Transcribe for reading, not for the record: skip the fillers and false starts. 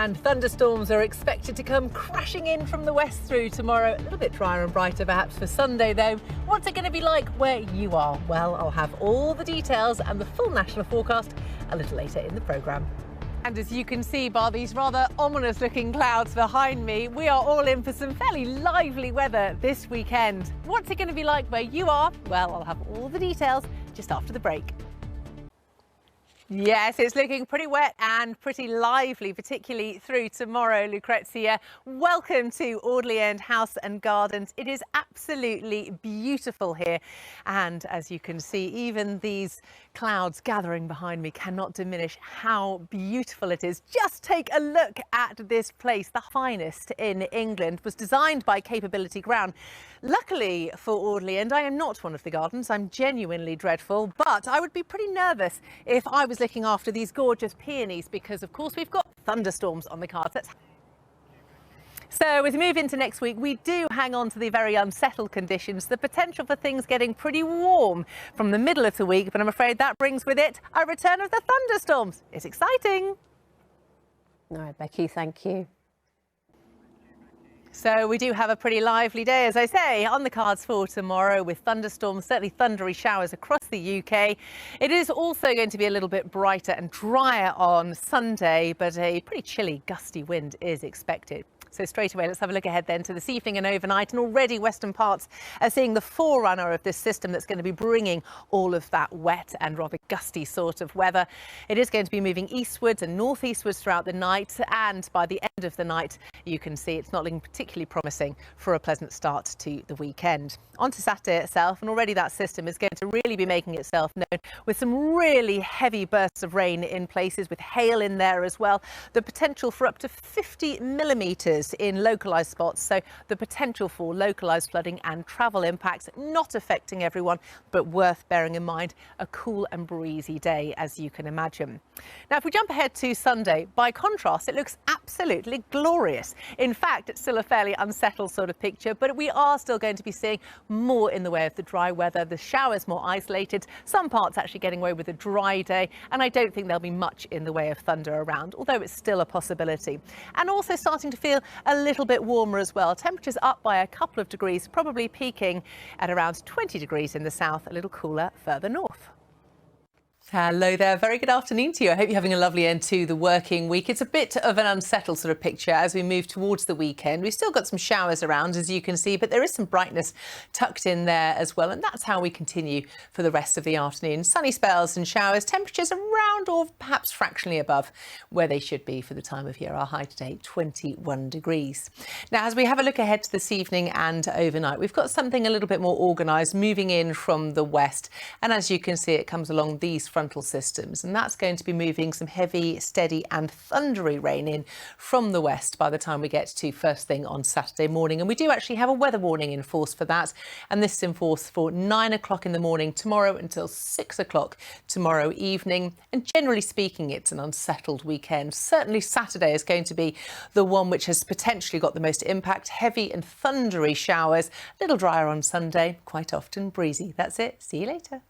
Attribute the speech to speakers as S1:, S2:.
S1: And thunderstorms are expected to come crashing in from the west through tomorrow. A little bit drier and brighter perhaps for Sunday though. What's it going to be like where you are? Well, I'll have all the details and the full national forecast a little later in the programme. And as you can see by these rather ominous looking clouds behind me, we are all in for some fairly lively weather this weekend. What's it going to be like where you are? Well, I'll have all the details just after the break. Yes, it's looking pretty wet and pretty lively, particularly through tomorrow, Lucrezia. Welcome to Audley End House and Gardens. It is absolutely beautiful here. And as you can see, even these clouds gathering behind me cannot diminish how beautiful it is. Just take a look at this place. The finest in England, was designed by Capability Ground. Luckily for Audley End, I am not one of the gardens. I'm genuinely dreadful, but I would be pretty nervous if I was looking after these gorgeous peonies because, of course, we've got thunderstorms on the cards. So as we move into next week, we do hang on to the very unsettled conditions, the potential for things getting pretty warm from the middle of the week. But I'm afraid that brings with it a return of the thunderstorms. It's exciting.
S2: All right, Becky, thank you.
S1: So we do have a pretty lively day, as I say, on the cards for tomorrow with thunderstorms, certainly thundery showers across the UK. It is also going to be a little bit brighter and drier on Sunday, but a pretty chilly, gusty wind is expected. So straight away, let's have a look ahead then to this evening and overnight. And already western parts are seeing the forerunner of this system that's going to be bringing all of that wet and rather gusty sort of weather. It is going to be moving eastwards and northeastwards throughout the night. And by the end of the night, you can see it's not looking particularly promising for a pleasant start to the weekend. On to Saturday itself, and already that system is going to really be making itself known with some really heavy bursts of rain in places, with hail in there as well. The potential for up to 50 millimetres in localised spots, so the potential for localised flooding and travel impacts, not affecting everyone, but worth bearing in mind. A cool and breezy day, as you can imagine. Now, if we jump ahead to Sunday, by contrast, it looks absolutely glorious. In fact, it's still a fairly unsettled sort of picture, but we are still going to be seeing more in the way of the dry weather, the showers more isolated, some parts actually getting away with a dry day, and I don't think there'll be much in the way of thunder around, although it's still a possibility. And also starting to feel a little bit warmer as well. Temperatures up by a couple of degrees, probably peaking at around 20 degrees in the south, a little cooler further north. Hello there, very good afternoon to you. I hope you're having a lovely end to the working week. It's a bit of an unsettled sort of picture as we move towards the weekend. We've still got some showers around, as you can see, but there is some brightness tucked in there as well. And that's how we continue for the rest of the afternoon. Sunny spells and showers, temperatures around or perhaps fractionally above where they should be for the time of year. Our high today, 21 degrees. Now, as we have a look ahead to this evening and overnight, we've got something a little bit more organised moving in from the west. And as you can see, it comes along these frontal systems, and that's going to be moving some heavy, steady and thundery rain in from the west by the time we get to first thing on Saturday morning. And we do actually have a weather warning in force for that, and this is in force for 9 o'clock in the morning tomorrow until 6 o'clock tomorrow evening. And generally speaking, it's an unsettled weekend. Certainly Saturday is going to be the one which has potentially got the most impact. Heavy and thundery showers, a little drier on Sunday, quite often breezy. That's it. See you later.